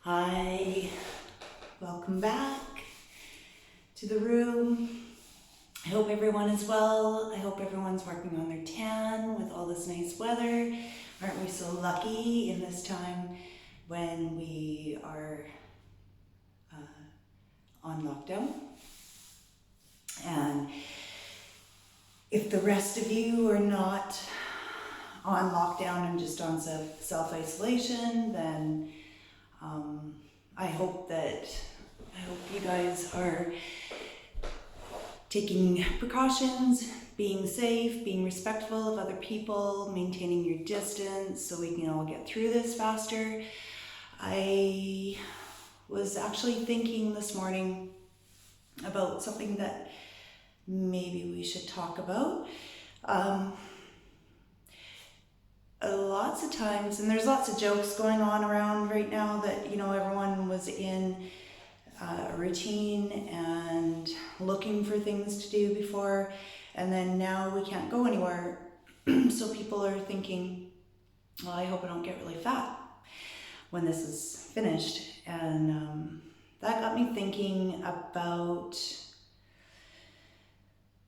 Hi, welcome back to the room. I hope everyone is well. I hope everyone's working on their tan with all this nice weather. Aren't we so lucky in this time when we are on lockdown? And if the rest of you are not on lockdown and just on self-isolation, then I hope you guys are taking precautions, being safe, being respectful of other people, maintaining your distance so we can all get through this faster. I was actually thinking this morning about something that maybe we should talk about. Lots of times, and there's lots of jokes going on around right now that, everyone was in a routine and looking for things to do before, and then now we can't go anywhere. So people are thinking, well, I hope I don't get really fat when this is finished. And that got me thinking about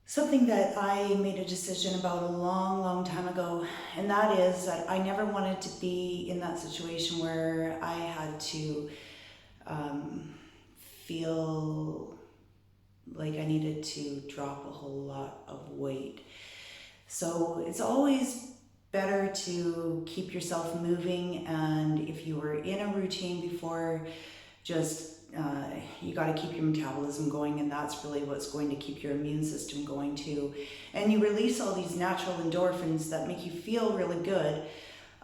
something that I made a decision about a long, long time ago, and that is that I never wanted to be in that situation where I had to feel like I needed to drop a whole lot of weight. So it's always better to keep yourself moving, and if you were in a routine before, just you got to keep your metabolism going, and that's really what's going to keep your immune system going too. And you release all these natural endorphins that make you feel really good,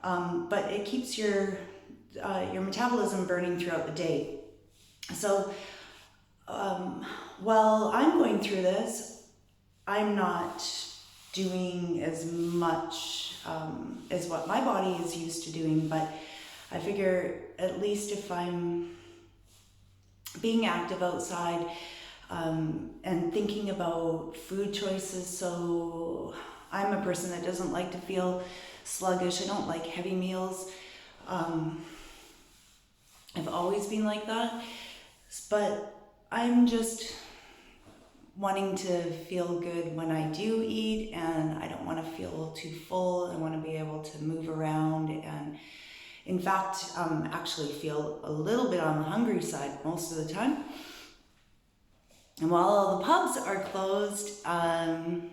but it keeps your metabolism burning throughout the day. So while I'm going through this, I'm not doing as much as what my body is used to doing, but I figure at least if I'm being active outside and thinking about food choices. So I'm a person that doesn't like to feel sluggish. I don't like heavy meals. I've always been like that, but I'm just wanting to feel good when I do eat, and I don't want to feel too full. I want to be able to move around, and in fact, actually feel a little bit on the hungry side most of the time. And while all the pubs are closed, I'm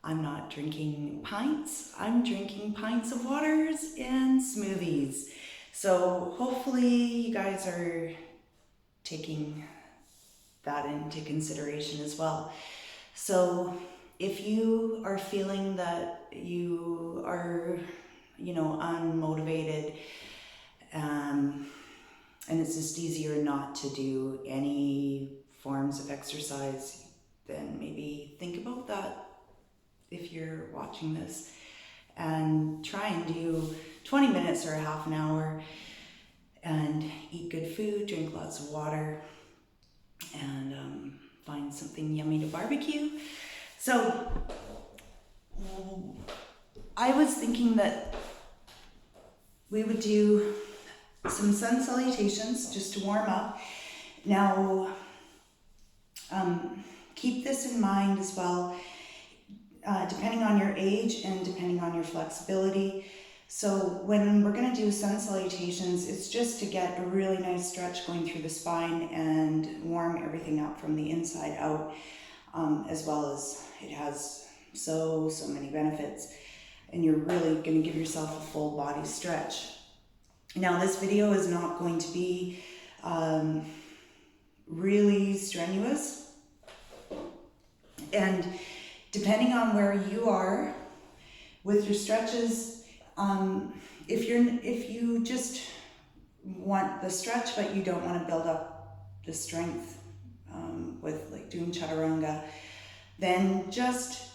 not drinking pints. I'm drinking pints of waters and smoothies. So hopefully you guys are taking that into consideration as well. So if you are feeling that you are unmotivated, and it's just easier not to do any forms of exercise, then maybe think about that if you're watching this, and try and do 20 minutes or a half an hour and eat good food, drink lots of water, and find something yummy to barbecue. So I was thinking that we would do some sun salutations just to warm up. Now, keep this in mind as well, depending on your age and depending on your flexibility. So when we're going to do sun salutations, it's just to get a really nice stretch going through the spine and warm everything up from the inside out, as well as it has so many benefits. And you're really going to give yourself a full body stretch. Now, this video is not going to be really strenuous, and depending on where you are with your stretches, if you just want the stretch but you don't want to build up the strength with like doing chaturanga, then just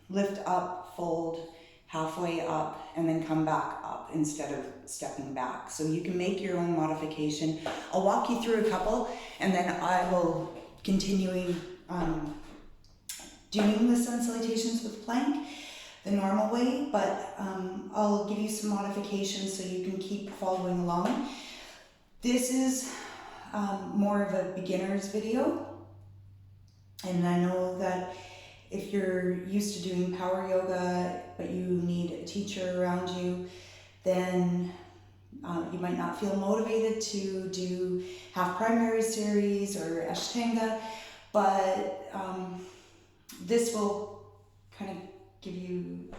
lift up, fold halfway up, and then come back up instead of stepping back. So you can make your own modification. I'll walk you through a couple, and then I will continue doing the sun salutations with plank. the normal way, but I'll give you some modifications so you can keep following along. This is more of a beginner's video, and I know that if you're used to doing power yoga but you need a teacher around you, then you might not feel motivated to do half primary series or Ashtanga, but this will kind of give you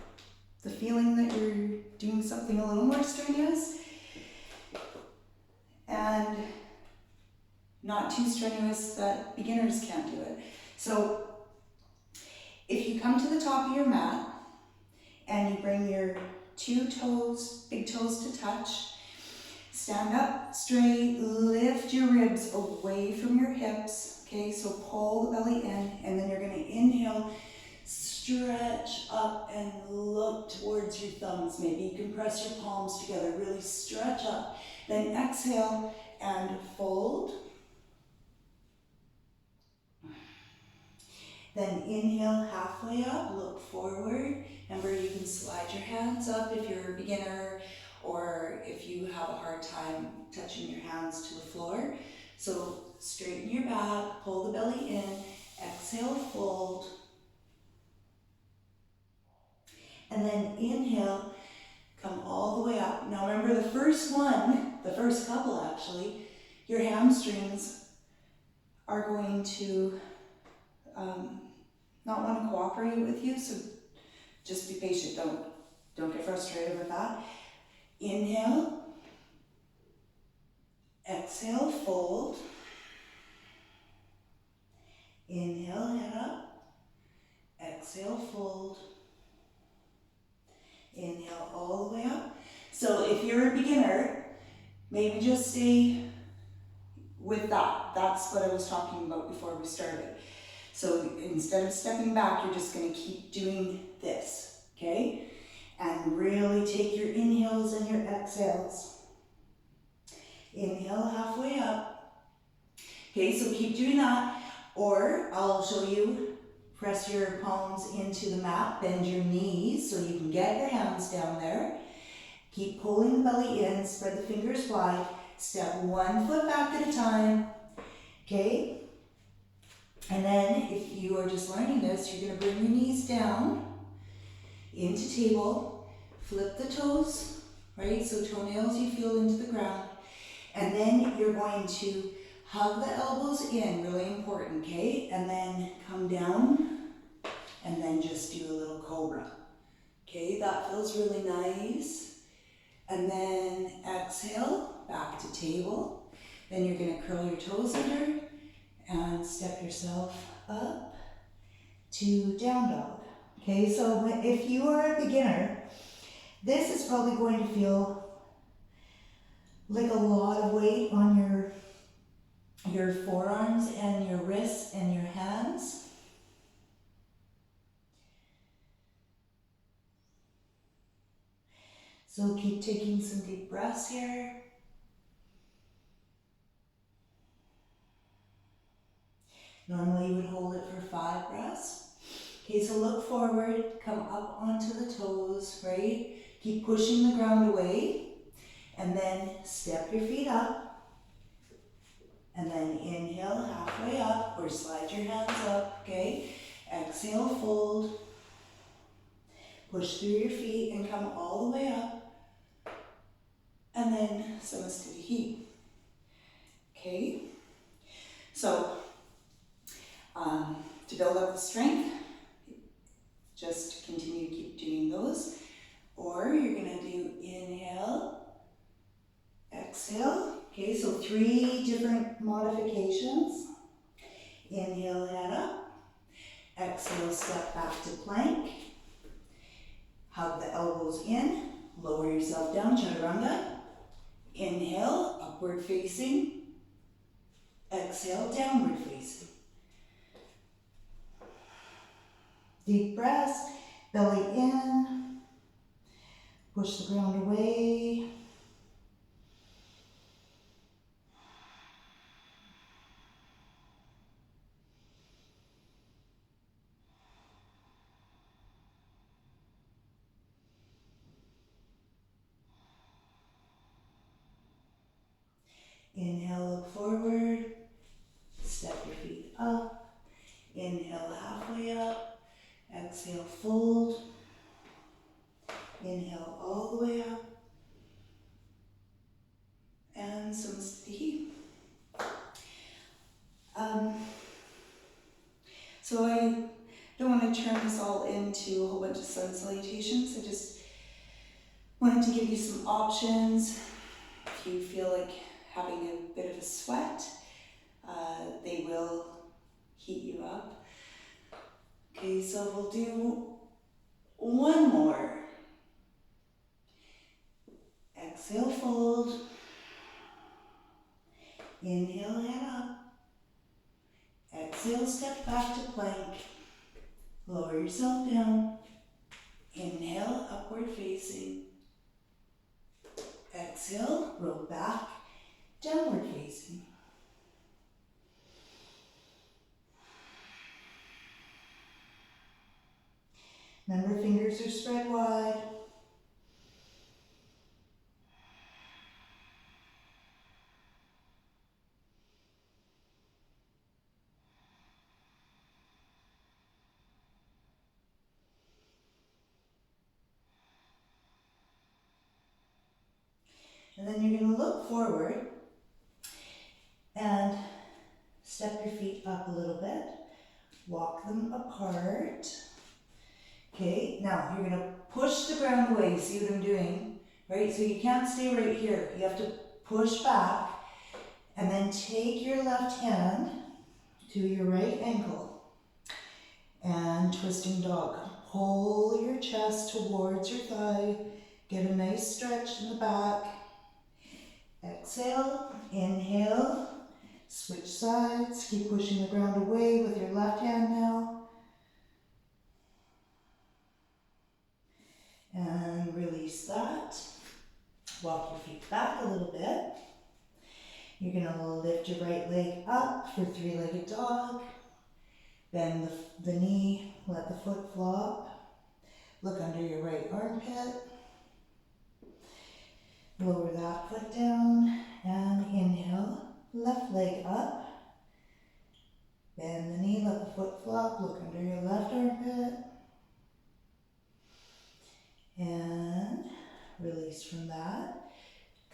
the feeling that you're doing something a little more strenuous and not too strenuous that beginners can't do it. So if you come to the top of your mat and you bring your 2 toes, big toes to touch, stand up straight, lift your ribs away from your hips, okay? So pull the belly in, and then you're gonna inhale, stretch up and look towards your thumbs. Maybe you can press your palms together, really stretch up. Then exhale and fold. Then inhale halfway up, look forward. Remember, you can slide your hands up if you're a beginner or if you have a hard time touching your hands to the floor. So straighten your back, pull the belly in, exhale, fold. And then inhale, come all the way up. Now remember the first couple actually, your hamstrings are going to not want to cooperate with you, so just be patient. Don't get frustrated with that. Inhale, exhale, fold. Inhale, head up. Exhale, fold. Inhale all the way up. So if you're a beginner, maybe just stay with that. That's what I was talking about before we started. So instead of stepping back, you're just going to keep doing this, okay? And really take your inhales and your exhales. Inhale halfway up. Okay, so keep doing that. Or I'll show you, press your palms into the mat, bend your knees so you can get your hands down there. Keep pulling the belly in, spread the fingers wide. Step 1 foot back at a time, okay? And then if you are just learning this, you're going to bring your knees down into table, flip the toes, right? So toenails you feel into the ground. And then you're going to hug the elbows in, really important, okay? And then come down and then just do a little cobra. Okay, that feels really nice. And then exhale, back to table. Then you're going to curl your toes under and step yourself up to down dog. Okay, so if you are a beginner, this is probably going to feel like a lot of weight on your forearms and your wrists and your hands. So keep taking some deep breaths here. Normally you would hold it for 5 breaths. Okay, so look forward, come up onto the toes, right? Keep pushing the ground away, and then step your feet up, and then inhale halfway up, or slide your hands up, okay? Exhale, fold, push through your feet and come all the way up, and then Samasthiti. Okay? So, to build up the strength, just continue to keep doing those. Or you're gonna do inhale, exhale. Okay, so 3 different modifications. Inhale, head up. Exhale, step back to plank. Hug the elbows in. Lower yourself down, chaturanga. Inhale, upward facing. Exhale, downward facing. Deep breaths, belly in, push the ground away. this all into a whole bunch of sun salutations. I just wanted to give you some options. If you feel like having a bit of a sweat, they will heat you up. Okay, so we'll do one more. Exhale, fold. Inhale, head up. Exhale, step back to plank. Lower yourself down. Inhale, upward facing. Exhale, roll back, downward facing. Remember, fingers are spread wide. And then you're going to look forward and step your feet up a little bit. Walk them apart. Okay, now you're going to push the ground away. See what I'm doing? Right? So you can't stay right here. You have to push back and then take your left hand to your right ankle and twisting dog. Pull your chest towards your thigh. Get a nice stretch in the back. Exhale, inhale, switch sides, keep pushing the ground away with your left hand now. And release that. Walk your feet back a little bit. You're going to lift your right leg up for three-legged dog. Bend the knee, let the foot flop. Look under your right armpit. Lower that foot down and inhale. Left leg up. Bend the knee, let the foot flop. Look under your left armpit. And release from that.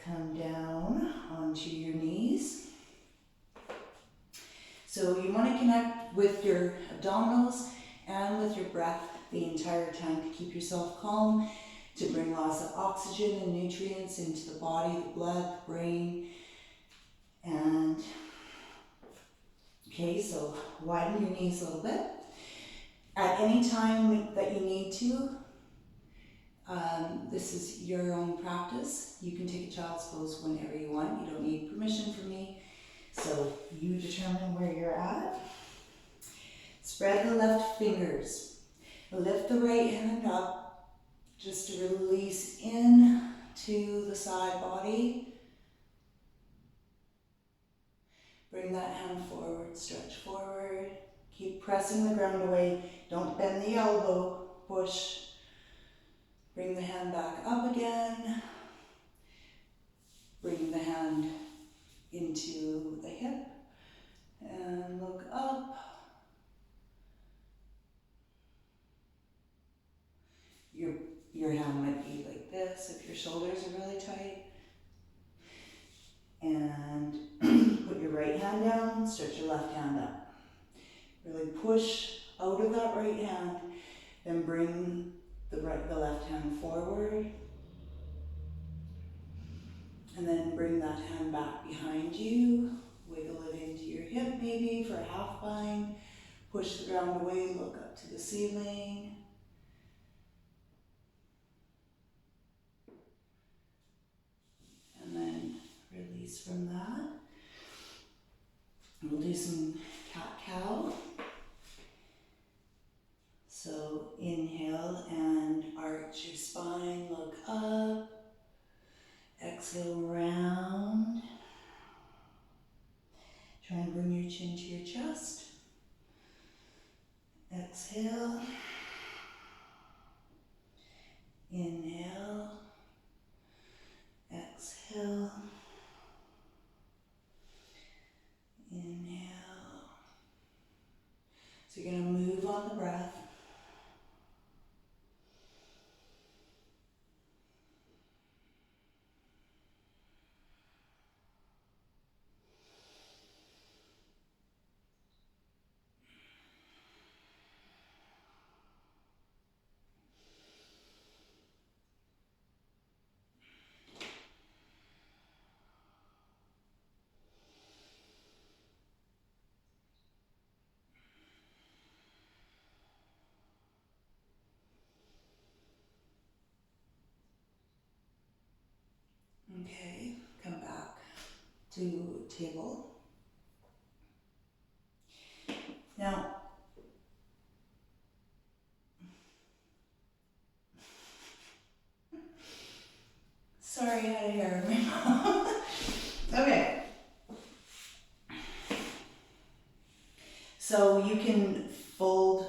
Come down onto your knees. So you want to connect with your abdominals and with your breath the entire time to keep yourself calm, to bring lots of oxygen and nutrients into the body, the blood, the brain. And okay, so widen your knees a little bit. At any time that you need to, this is your own practice. You can take a child's pose whenever you want. You don't need permission from me. So you determine where you're at. Spread the left fingers. Lift the right hand up just to release in to the side body. Bring that hand forward, stretch forward. Keep pressing the ground away. Don't bend the elbow. Push. Bring the hand back up again. Bring the hand into the hip and look up. Your hand might be like this if your shoulders are really tight. And put your right hand down, stretch your left hand up. Really push out of that right hand, then bring the left hand forward. And then bring that hand back behind you. Wiggle it into your hip maybe for a half bind. Push the ground away, look up to the ceiling. And then release from that. We'll do some cat-cow. So inhale and arch your spine, look up. Exhale, round. Try and bring your chin to your chest. Exhale. Inhale. Exhale. Inhale. So you're going to move on the breath. Okay, come back to table. Now, sorry, I had a hair in my mouth. Okay. So you can fold,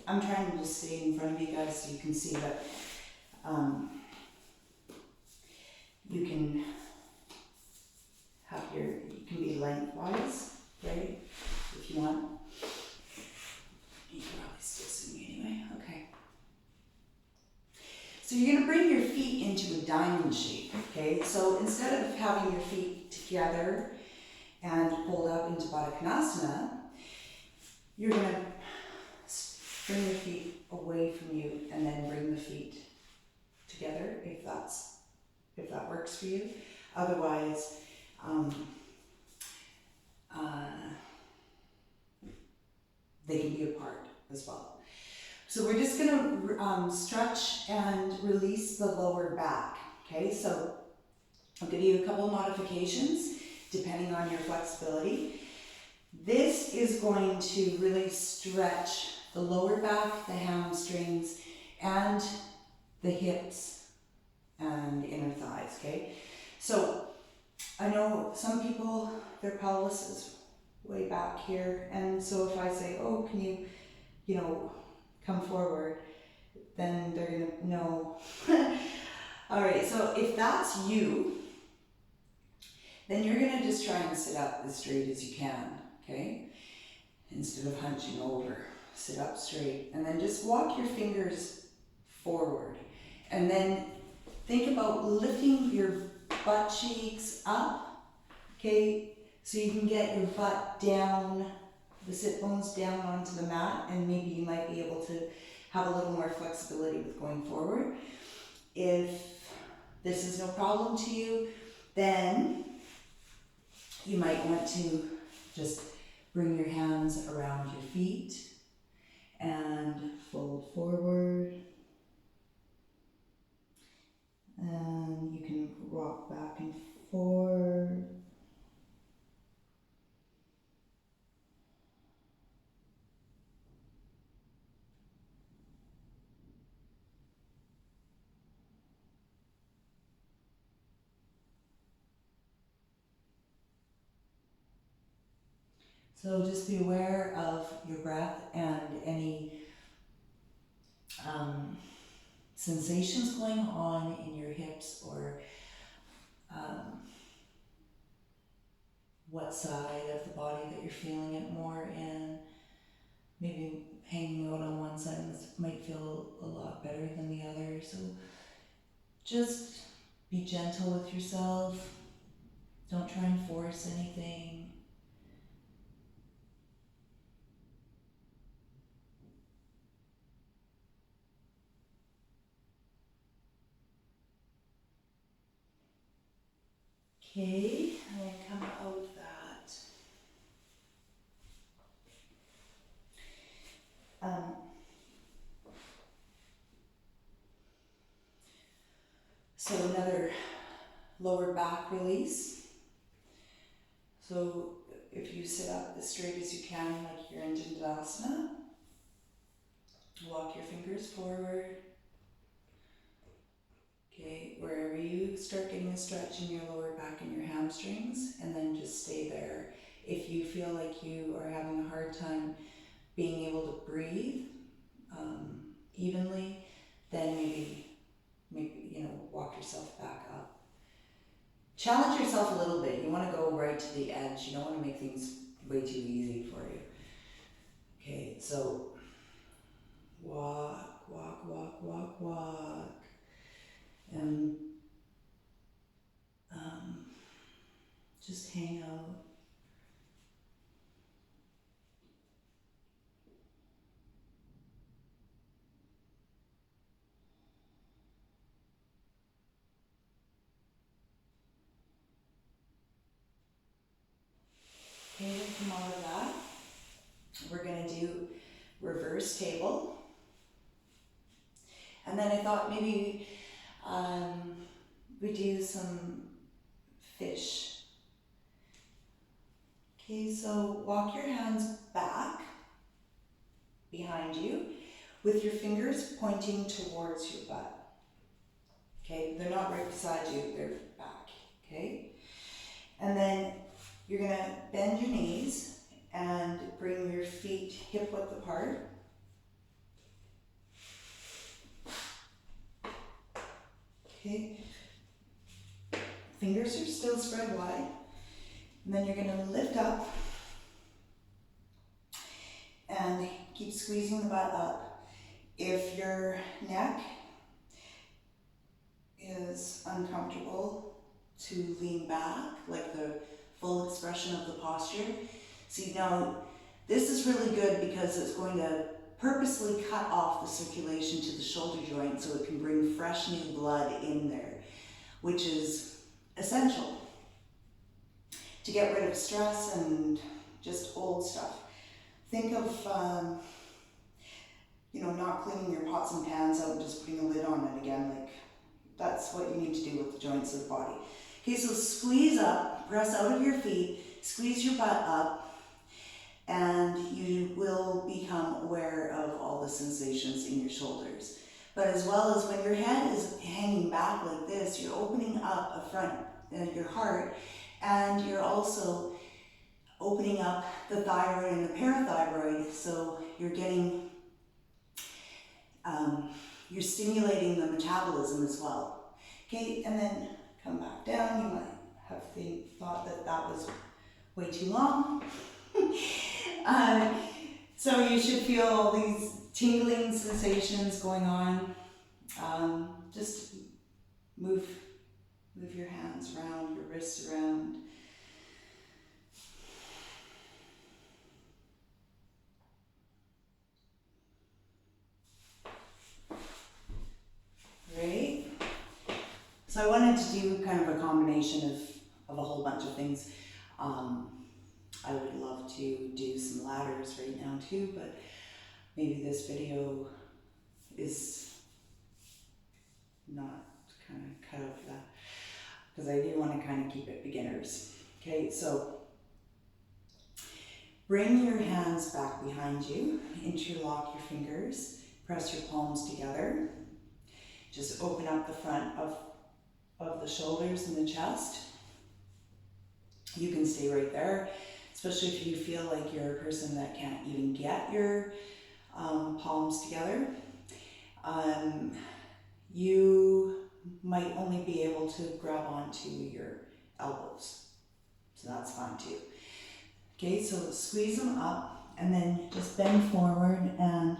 I'm trying to just stay in front of you guys so you can see, but you can have you can be lengthwise, right? If you want. You can probably still see me anyway. Okay. So you're going to bring your feet into a diamond shape, okay? So instead of having your feet together and pulled up into Baddha Konasana, you're going to bring your feet away from you and then bring the feet together if that works for you. Otherwise, they can be apart as well. So we're just going to stretch and release the lower back. Okay, so I'll give you a couple of modifications depending on your flexibility. This is going to really stretch the lower back, the hamstrings, and the hips and inner thighs. Okay, so I know some people, their pelvis is way back here, and so if I say, oh, can you come forward, then they're gonna know. All right, so if that's you, then you're gonna just try and sit up as straight as you can, okay? Instead of hunching over, sit up straight, and then just walk your fingers forward, and then think about lifting your butt cheeks up, okay? So you can get your butt down, the sit bones down onto the mat, and maybe you might be able to have a little more flexibility with going forward. If this is no problem to you, then you might want to just bring your hands around your feet and fold forward. And you can rock back and forth. So just be aware of your breath and any sensations going on in your hips, or what side of the body that you're feeling it more in. Maybe hanging out on one side might feel a lot better than the other. So just be gentle with yourself. Don't try and force anything. Okay, and then come out of that. So another lower back release. So if you sit up as straight as you can, like you're in Dandasana, walk your fingers forward. Okay, wherever you start getting a stretch in your lower back and your hamstrings, and then just stay there. If you feel like you are having a hard time being able to breathe evenly, then maybe walk yourself back up. Challenge yourself a little bit. You want to go right to the edge. You don't want to make things way too easy for you. Okay, so walk, walk, walk, walk, walk. And just hang out. Okay, then from all of that, we're going to do reverse table. And then I thought maybe we do some fish. Okay, so walk your hands back behind you with your fingers pointing towards your butt. Okay, they're not right beside you, they're back. Okay, and then you're gonna bend your knees and bring your feet hip width apart. Okay, fingers are still spread wide. And then you're gonna lift up and keep squeezing the butt up. If your neck is uncomfortable, to lean back, like the full expression of the posture. See, now this is really good because it's going to purposely cut off the circulation to the shoulder joint so it can bring fresh new blood in there, which is essential to get rid of stress and just old stuff. Think of, not cleaning your pots and pans out and just putting a lid on it again. Like, that's what you need to do with the joints of the body. Okay, so squeeze up, press out of your feet, squeeze your butt up, and you will become aware of all the sensations in your shoulders. But as well as when your head is hanging back like this, you're opening up a front, your heart, and you're also opening up the thyroid and the parathyroid, so you're getting, you're stimulating the metabolism as well. Okay, and then come back down. You might have thought that that was way too long. So you should feel all these tingling sensations going on. Just move your hands around, your wrists around. Great. So I wanted to do kind of a combination of a whole bunch of things. I would love to do some ladders right now too, but maybe this video is not kind of cut out for that, because I do want to kind of keep it beginners. Okay, so bring your hands back behind you, interlock your fingers, press your palms together. Just open up the front of the shoulders and the chest. You can stay right there, especially if you feel like you're a person that can't even get your palms together. You might only be able to grab onto your elbows, so that's fine too. Okay, so squeeze them up and then just bend forward and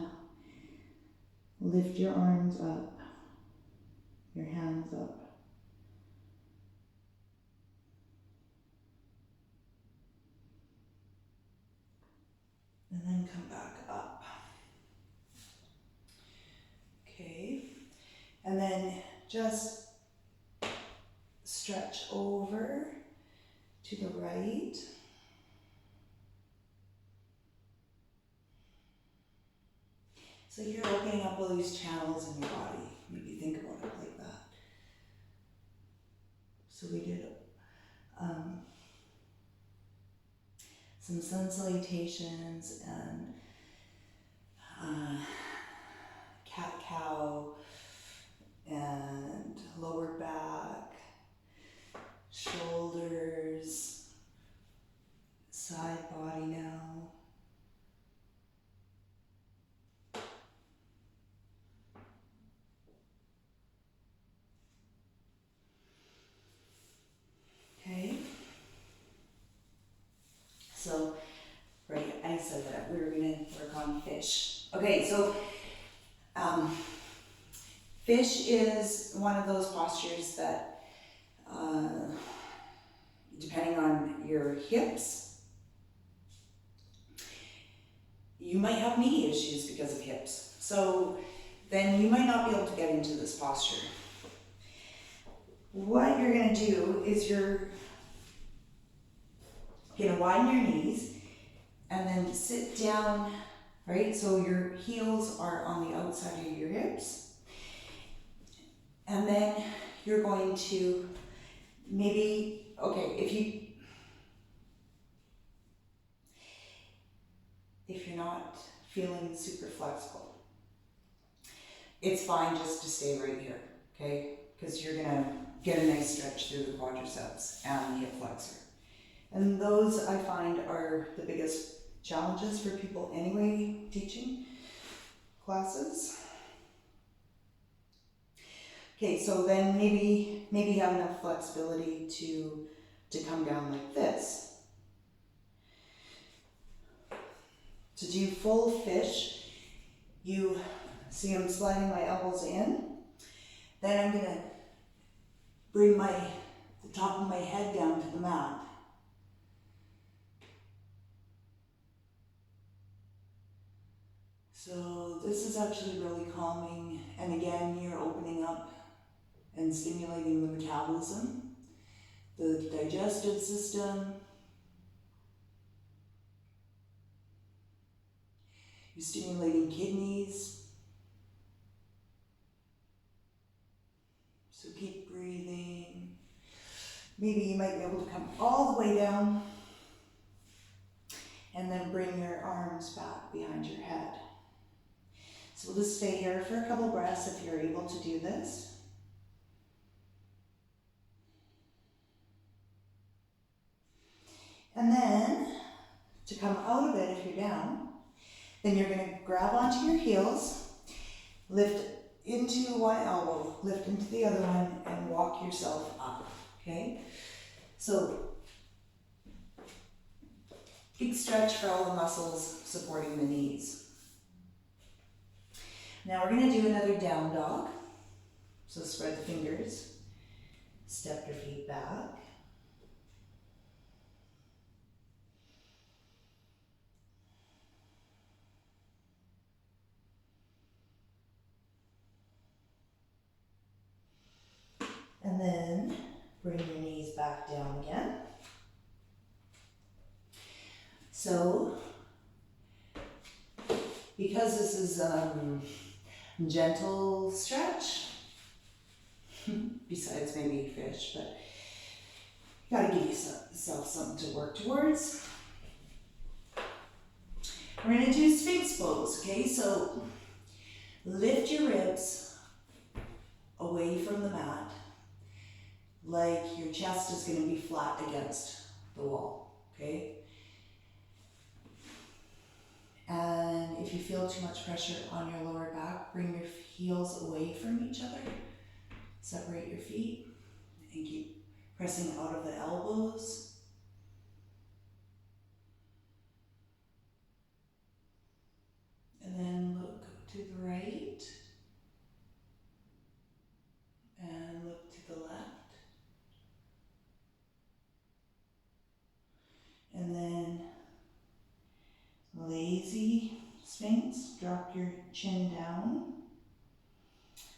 lift your arms up, your hands up. And then come back up. Okay, and then just stretch over to the right. So you're opening up all these channels in your body. Maybe think about it like that. So we did some sun salutations and cat-cow and lower back, shoulders, side body now. Okay. So, right, I said that we were going to work on fish. Okay, so fish is one of those postures that, depending on your hips, you might have knee issues because of hips. So then you might not be able to get into this posture. What you're going to do is you're going to widen your knees and then sit down, right? So your heels are on the outside of your hips. And then you're going to maybe Okay, if you're not feeling super flexible, it's fine just to stay right here, okay? Because you're gonna get a nice stretch through the quadriceps and the hip flexor. And those I find are the biggest challenges for people anyway teaching classes. Okay, so then maybe have enough flexibility to come down like this. To do full fish, you see I'm sliding my elbows in. Then I'm gonna bring the top of my head down to the mat. So this is actually really calming, and again, you're opening up and stimulating the metabolism, the digestive system. You're stimulating kidneys. So keep breathing. Maybe you might be able to come all the way down and then bring your arms back behind your head. So we'll just stay here for a couple breaths if you're able to do this. And then, to come out of it if you're down, then you're going to grab onto your heels, lift into one elbow, lift into the other one, and walk yourself up, okay? So, big stretch for all the muscles supporting the knees. Now we're going to do another down dog. So spread the fingers, step your feet back. And then bring your knees back down again. So, because this is gentle stretch, besides maybe fish, but you gotta give yourself something to work towards. We're gonna do Sphinx pose, okay? So lift your ribs away from the mat, like your chest is gonna be flat against the wall, okay? And if you feel too much pressure on your lower back, bring your heels away from each other. Separate your feet and keep pressing out of the elbows. And then look to the right and look to the left. And then lazy Sphinx, drop your chin down,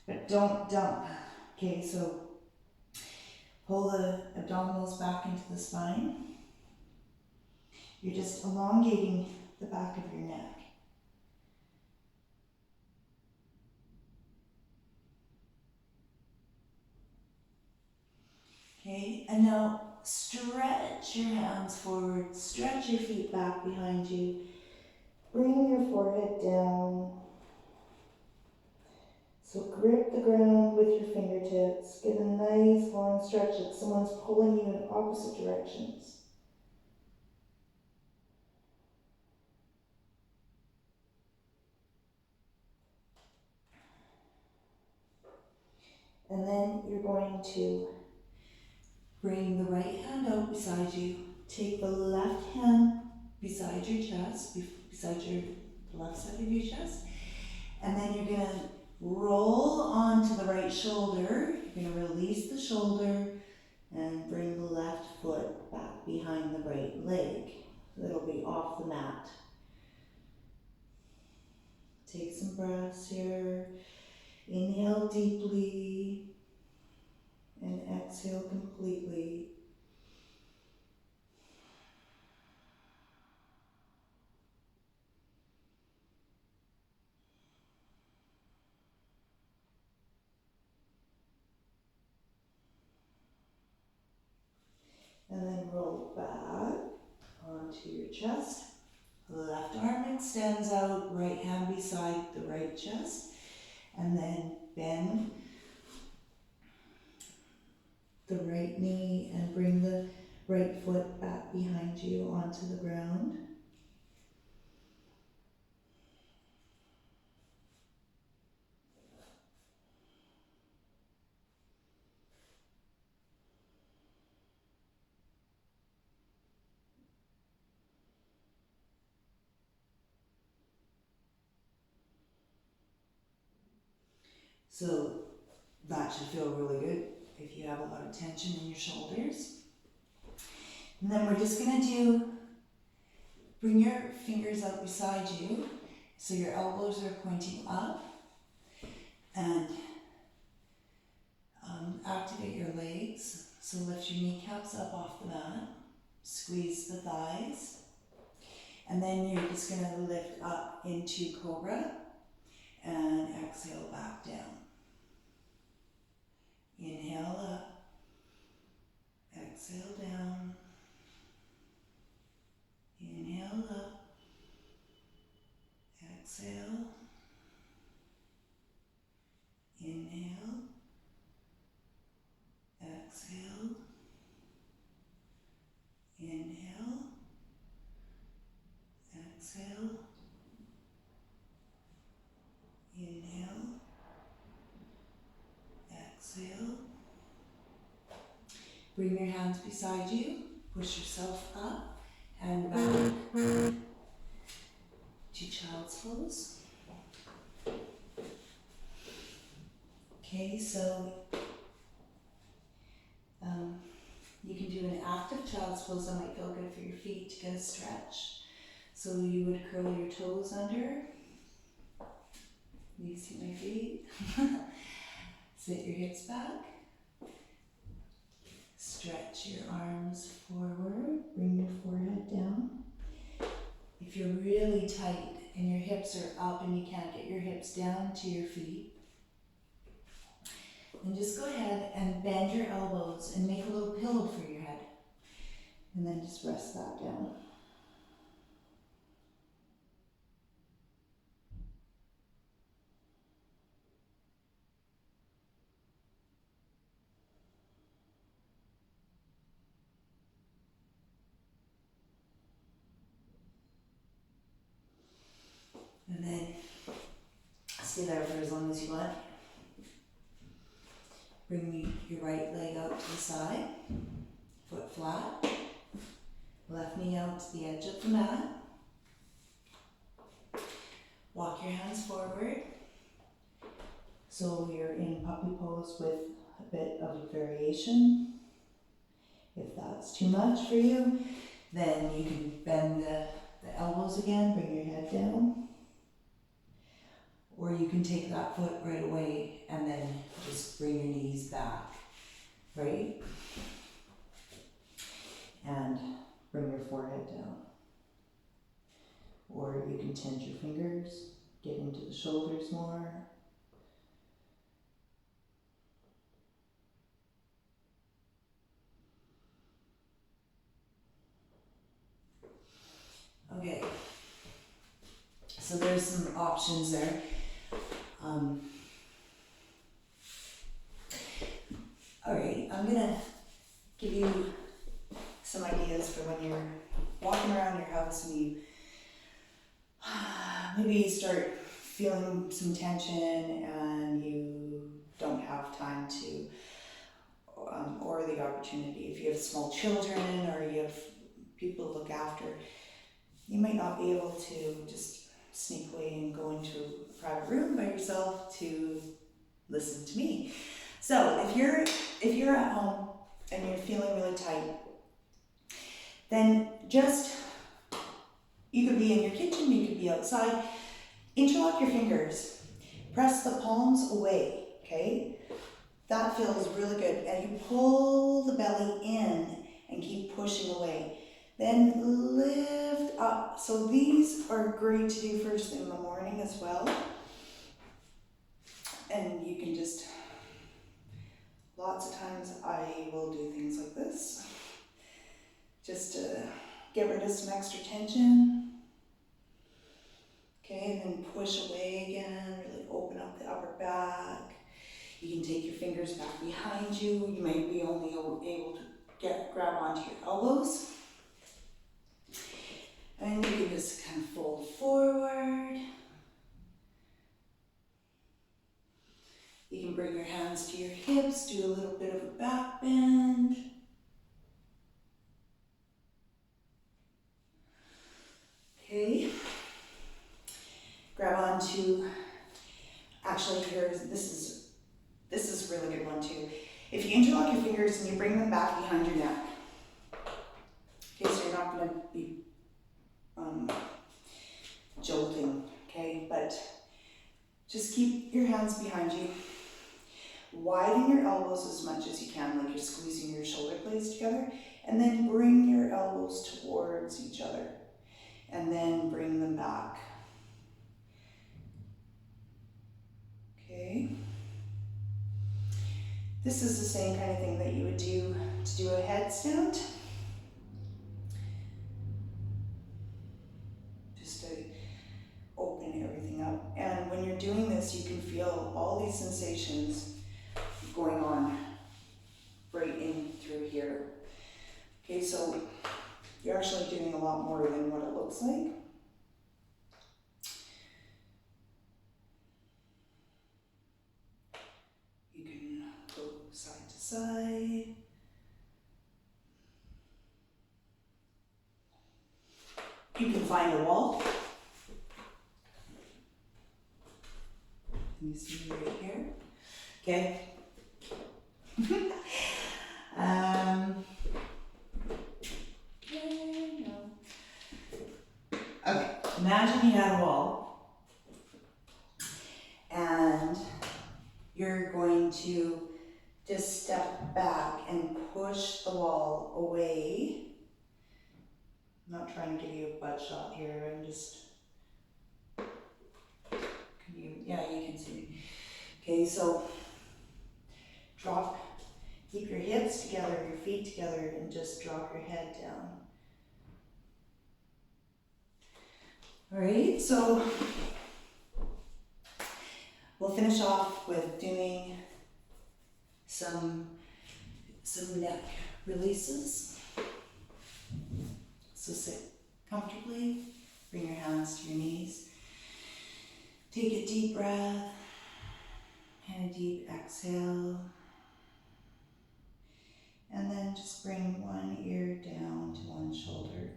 but don't dump. Okay, so pull the abdominals back into the spine. You're just elongating the back of your neck. Okay, and now stretch your hands forward, stretch your feet back behind you. Bring your forehead down. So grip the ground with your fingertips. Get a nice long stretch like someone's pulling you in opposite directions. And then you're going to bring the right hand out beside you. Take the left hand beside your chest, beside the left side of your chest. And then you're going to roll onto the right shoulder. You're going to release the shoulder and bring the left foot back behind the right leg. It'll be off the mat. Take some breaths here. Inhale deeply and exhale completely. roll back onto your chest. Left arm extends out, right hand beside the right chest, and then bend the right knee and bring the right foot back behind you onto the ground. So that should feel really good if you have a lot of tension in your shoulders. And then we're just gonna bring your fingers out beside you so your elbows are pointing up, and activate your legs. So lift your kneecaps up off the mat, squeeze the thighs, and then you're just gonna lift up into Cobra and exhale back down. Inhale up, exhale down, inhale up, exhale, inhale, exhale, inhale, exhale, inhale, exhale. Bring your hands beside you, push yourself up and back to child's pose. Okay, so you can do an active child's pose. That might feel good for your feet to get a stretch. So you would curl your toes under. You see my feet? Sit your hips back. Stretch your arms forward. Bring your forehead down. If you're really tight and your hips are up and you can't get your hips down to your feet, then just go ahead and bend your elbows and make a little pillow for your head. And then just rest that down. And then stay there for as long as you want. Bring your right leg out to the side, foot flat, left knee out to the edge of the mat. Walk your hands forward. So you're in puppy pose with a bit of a variation. If that's too much for you, then you can bend the elbows again, bring your head down. Or you can take that foot right away and then just bring your knees back, right? And bring your forehead down. Or you can tend your fingers, get into the shoulders more. Okay, so there's some options there. All right, I'm gonna give you some ideas for when you're walking around your house and you maybe start feeling some tension and you don't have time to or the opportunity. If you have small children or you have people to look after, you might not be able to just sneak away and go into a private room by yourself to listen to me. So if you're at home and you're feeling really tight, then you could be in your kitchen, you could be outside. Interlock your fingers. Press the palms away, okay? That feels really good. And you pull the belly in and keep pushing away. Then lift up. So these are great to do first thing in the morning as well. And you can just, lots of times I will do things like this. just to get rid of some extra tension. Okay, and then push away again, really open up the upper back. You can take your fingers back behind you. You might be only able to grab onto your elbows. And you can just kind of fold forward. You can bring your hands to your hips, do a little bit of a back bend. Okay. Grab onto, actually this is a really good one too. If you interlock your fingers and you bring them back behind your neck. Okay, so you're not going to be jolting, okay? But just keep your hands behind you. Widen your elbows as much as you can, like you're squeezing your shoulder blades together, and then bring your elbows towards each other, and then bring them back. Okay. This is the same kind of thing that you would do to do a headstand. Just to open everything up. And when you're doing this, you can feel all these sensations going on right in through here. Okay, so you're actually doing a lot more than what it looks like. You can go side to side. You can find a wall. Can you see me right here? Okay. Okay, imagine you had a wall and you're going to just step back and push the wall away. I'm not trying to give you a butt shot here, I'm just, yeah, you can see me. Okay, so keep your hips together, your feet together, and just drop your head down. All right, so we'll finish off with doing some neck releases. So sit comfortably, bring your hands to your knees. Take a deep breath and a deep exhale. And then just bring one ear down to one shoulder.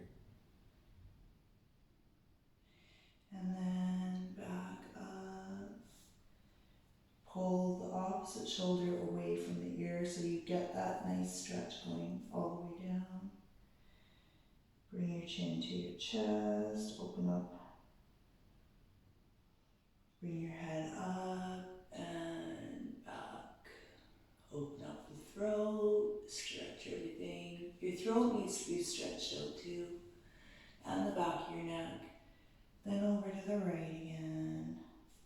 And then back up. Pull the opposite shoulder away from the ear so you get that nice stretch going all the way down. Bring your chin to your chest, open up. Bring your head up and back. Open up the throat, stretch everything. Your throat needs to be stretched out too. And the back of your neck. Then over to the right again.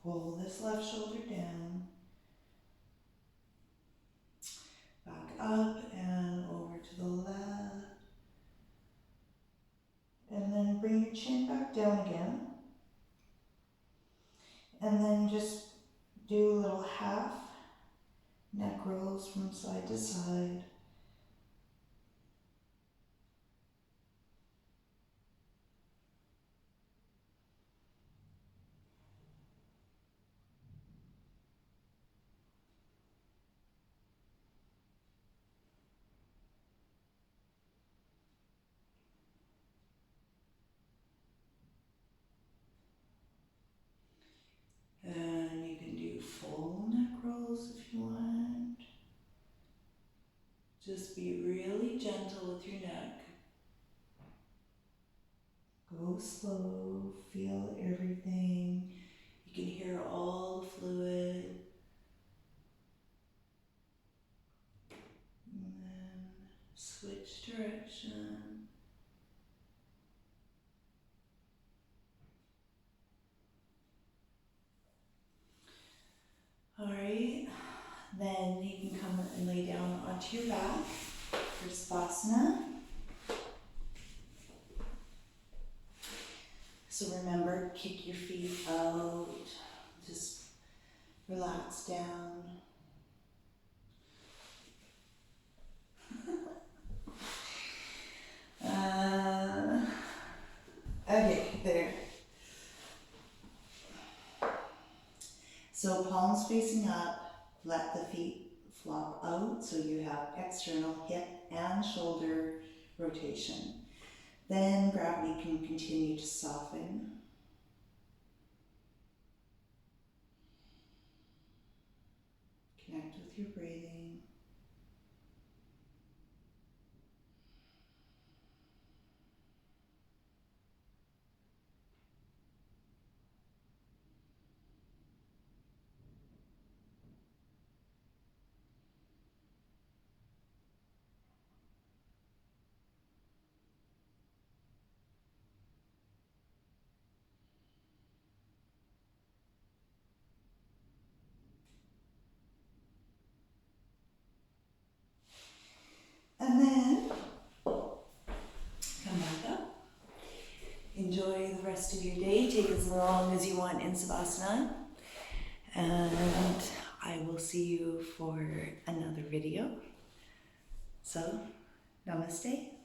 Pull this left shoulder down. Back up and over to the left. And then bring your chin back down again. And then just do a little half neck rolls from side to side. And you can do full neck rolls if you want. Just be really gentle with your neck. Go slow, feel everything. You can hear all the fluid. And then switch direction. Alright, then you can come and lay down onto your back for Savasana. So remember, kick your feet out, just relax down. Okay, there. So palms facing up, let the feet flop out so you have external hip and shoulder rotation. Then gravity can continue to soften. Connect with your breathing. And then come back up. Enjoy the rest of your day. Take as long as you want in Savasana. And I will see you for another video. So, namaste.